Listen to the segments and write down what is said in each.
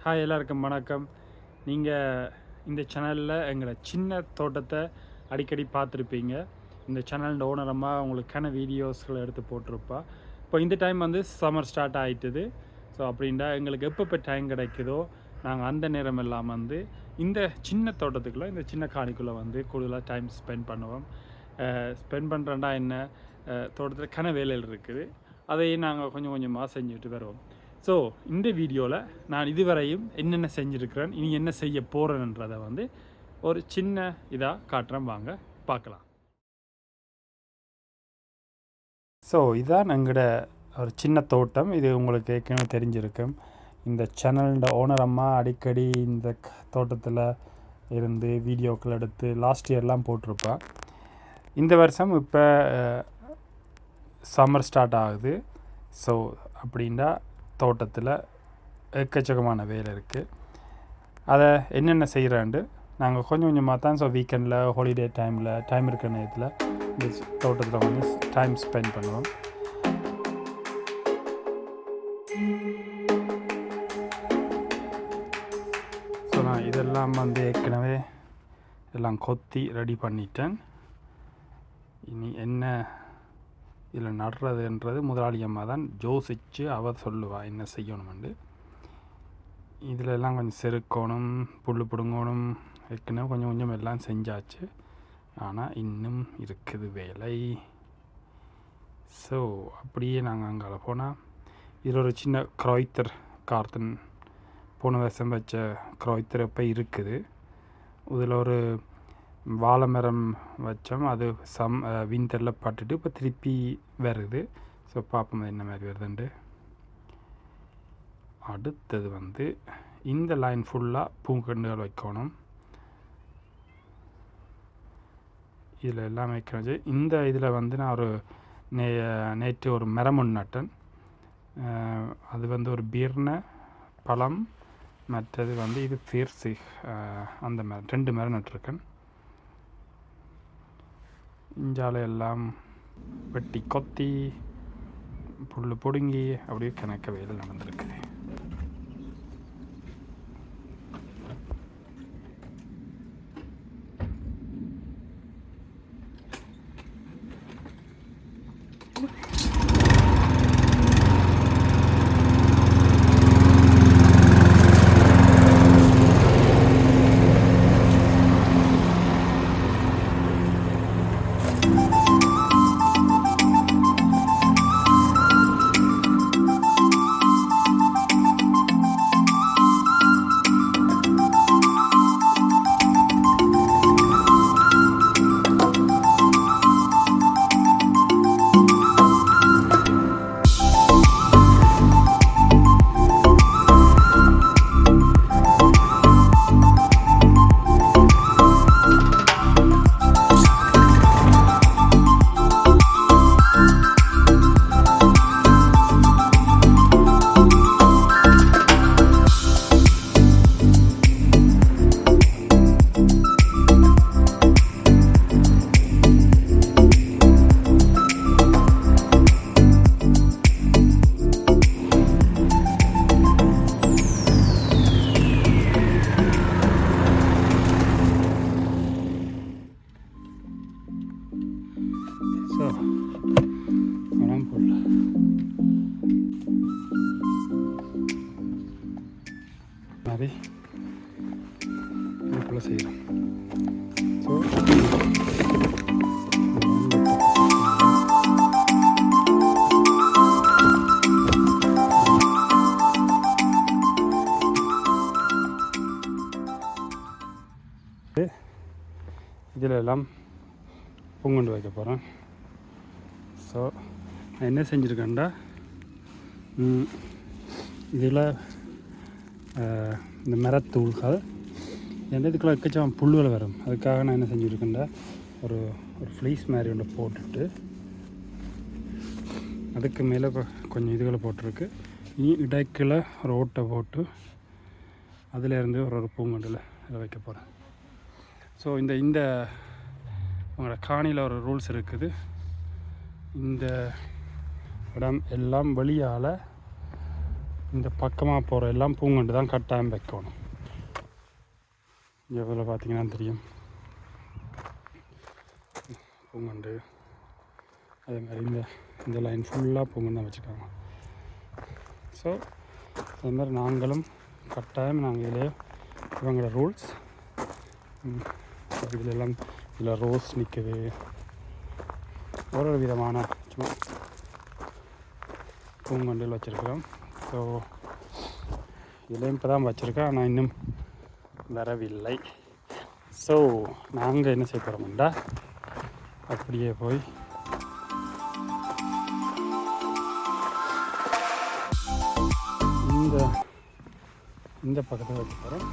Hi, எல்லாருக்கும் வணக்கம். நீங்கள் இந்த சேனலில் எங்களை சின்ன தோட்டத்தை அடிக்கடி பார்த்துருப்பீங்க. இந்த சேனல் ஓனரமாக உங்களுக்கான வீடியோஸ்களை எடுத்து போட்டிருப்பா. இப்போ இந்த டைம் வந்து சம்மர் ஸ்டார்ட் ஆகிட்டுது. ஸோ அப்படின்டா எங்களுக்கு எப்போ டைம் கிடைக்குதோ நாங்கள் அந்த நேரம் எல்லாம் வந்து இந்த சின்ன தோட்டத்துக்குள்ளே, இந்த சின்ன காணிக்குள்ளே வந்து கூடுதலாக டைம் ஸ்பெண்ட் பண்ணுவோம். ஸ்பெண்ட் பண்ணுறேன்டா என்ன, தோட்டத்தில் கன வேலைகள் இருக்குது, அதையும் நாங்கள் கொஞ்சம் கொஞ்சமாக செஞ்சுட்டு வருவோம். ஸோ இந்த வீடியோவில் நான் இதுவரையும் என்னென்ன செஞ்சுருக்கிறேன், இனி என்ன செய்ய போகிறேன்றதை வந்து ஒரு சின்ன இதாக காட்டுறேன், வாங்க பார்க்கலாம். ஸோ இதான் எங்களோட ஒரு சின்ன தோட்டம். இது உங்களுக்கு ஏற்கனவே தெரிஞ்சிருக்கும். இந்த சேனலோட ஓனர் அம்மா அடிக்கடி இந்த தோட்டத்தில் இருந்து வீடியோக்கள் எடுத்து லாஸ்ட் இயர்லாம் போட்டிருப்பா. இந்த வருஷம் இப்போ சம்மர் ஸ்டார்ட் ஆகுது. ஸோ அப்படின்னா தோட்டத்தில் எக்கச்சக்கமான வேலை இருக்குது. அதை என்னென்ன செய்கிறாண்டு நாங்கள் கொஞ்சம் கொஞ்சமாக தான். ஸோ வீக்கெண்டில், ஹாலிடே டைமில், டைம் இருக்கிற நேரத்தில் இந்த தோட்டத்தில் வந்து டைம் ஸ்பெண்ட் பண்ணுவோம். ஸோ நான் இதெல்லாம் வந்து ஏற்கனவே எல்லாம் கொத்தி ரெடி பண்ணிட்டேன். இனி என்ன இதில் நடுறதுன்றது முதலாளி அம்மா தான் யோசித்து அவர் சொல்லுவாள் என்ன செய்யணுமெண்டு. இதில் எல்லாம் கொஞ்சம் செருக்கணும், புல் பிடுங்கணும், ஏற்கனவே கொஞ்சம் கொஞ்சம் எல்லாம் செஞ்சாச்சு. ஆனால் இன்னும் இருக்குது வேலை. ஸோ அப்படியே நாங்கள் அங்கே போனால் இதில் ஒரு சின்ன க்ராய்த்தர் கார்த்தன், போன வருஷம் வச்ச க்ராய்த்தர் இப்போ இருக்குது. இதில் ஒரு வாழை மரம் வச்சோம், அது விண்டரில் பட்டுட்டு இப்போ திருப்பி வருது. ஸோ பார்ப்போம் என்ன மாதிரி வருதுண்டு. அடுத்தது வந்து இந்த லைன் ஃபுல்லாக பூங்கண்டுகள் வைக்கணும். இதில் எல்லாம் வைக்கணும். இந்த இதில் வந்து நான் ஒரு நேற்று ஒரு மரம் ஒன்று நட்டேன். அது வந்து ஒரு பீர்ன பழம், மற்றது வந்து இது ஃபீர்சி, அந்த மரம் 2 மரம் நட்டிருக்கேன். இஞ்சாலை எல்லாம் வெட்டி கொத்தி புல் பிடுங்கி அப்படியே கணக்க வேலை நடந்திருக்குது. ஸோ பழம் புல் மாதிரி இதுக்குள்ளே செய்கிறோம். ஸோ இதில் எல்லாம் பூங்கொண்டு வைக்க போகிறேன். ஸோ நான் என்ன செஞ்சுருக்கேன்டா, இதில் இந்த மரத்தூள்கள் எந்த இதுக்குள்ள எக்கச்சம் புல்லுகள் வரும். அதுக்காக நான் என்ன செஞ்சுருக்கேன்டா, ஒரு ஃப்ளீஸ் மாதிரி ஒன்று போட்டுட்டு அதுக்கு மேலே கொஞ்சம் இதுகளை போட்டிருக்கு. இனி இடைக்கில் ஒரு ஓட்டை போட்டு அதிலேருந்து ஒரு பூங்கொண்டில் இதை வைக்க போகிறேன். ஸோ இந்த உங்களோட காணியில் ஒரு ரூல்ஸ் இருக்குது. இந்த இடம் எல்லாம் வெளியால் இந்த பக்கமாக போகிற எல்லாம் பூங்கொண்டு தான் கட்டாயம் வைக்கணும். எவ்வளோ பார்த்தீங்கன்னா தெரியும் பூங்கொண்டு. அதே மாதிரி இந்த லைன் ஃபுல்லாக பூங்கொண்டு தான் வச்சுருக்காங்க. ஸோ அது மாதிரி நாங்களும் கட்டாயம் நாங்கள் இதில் இவங்களோட ரூல்ஸ் இதிலெல்லாம் இதில் ரோஸ் நிற்குது. ஒரு விதமான சும்மா பூங்கொண்டில் வச்சுருக்கிறோம். ஸோ இதுலேயும் இப்போ தான் வச்சுருக்கேன், ஆனால் இன்னும் வரவில்லை. ஸோ நாங்கள் என்ன செய்ய போகிறோம்டா அப்படியே போய் இந்த பக்கத்தில் வைக்க போகிறோம்.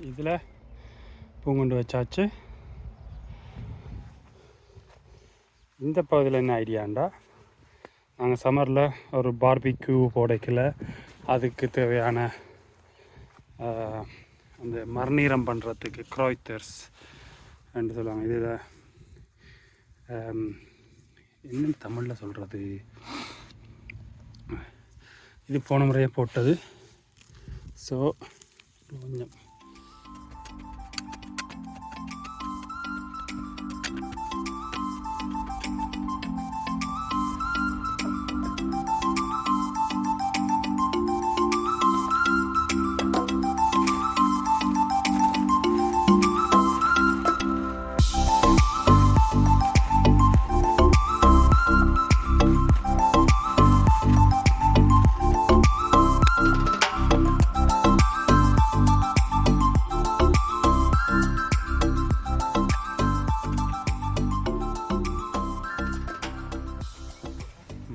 இதில் பூங்கொண்டு வச்சாச்சு. இந்த பகுதியில் என்ன ஐடியாண்டா, நாங்கள் சம்மரில் ஒரு பார்பிக்யூ போடைக்கில் அதுக்கு தேவையான அந்த மறுநீரம் பண்ணுறதுக்கு க்ராய்த்தர்ஸ் என்று சொல்லுவாங்க. இதில் என்ன தமிழில் சொல்கிறது, இது போன முறையே போட்டது. ஸோ கொஞ்சம்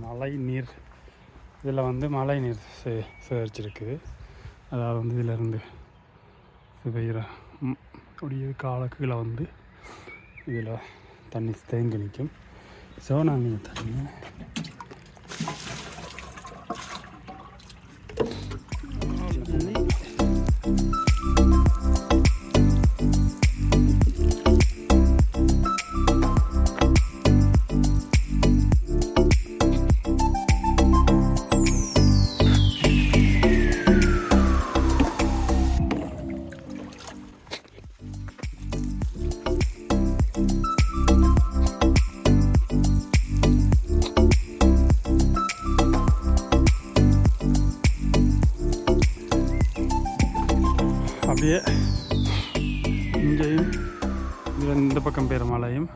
மழை நீர், இதில் வந்து மழை நீர் சேகரிச்சிருக்குது. அதாவது வந்து இதிலேருந்து சுவையிற அப்படியே காலக்குகளை வந்து இதில் தண்ணி தேங்கி நிற்கும். ஸோ நாங்கள் தண்ணியை அப்படியே இங்கேயும் இதில் இந்த பக்கம் பெய்கிற மழையும்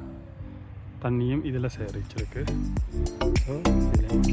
தண்ணியும் இதில் சேகரிச்சிருக்கு. ஸோ இதில்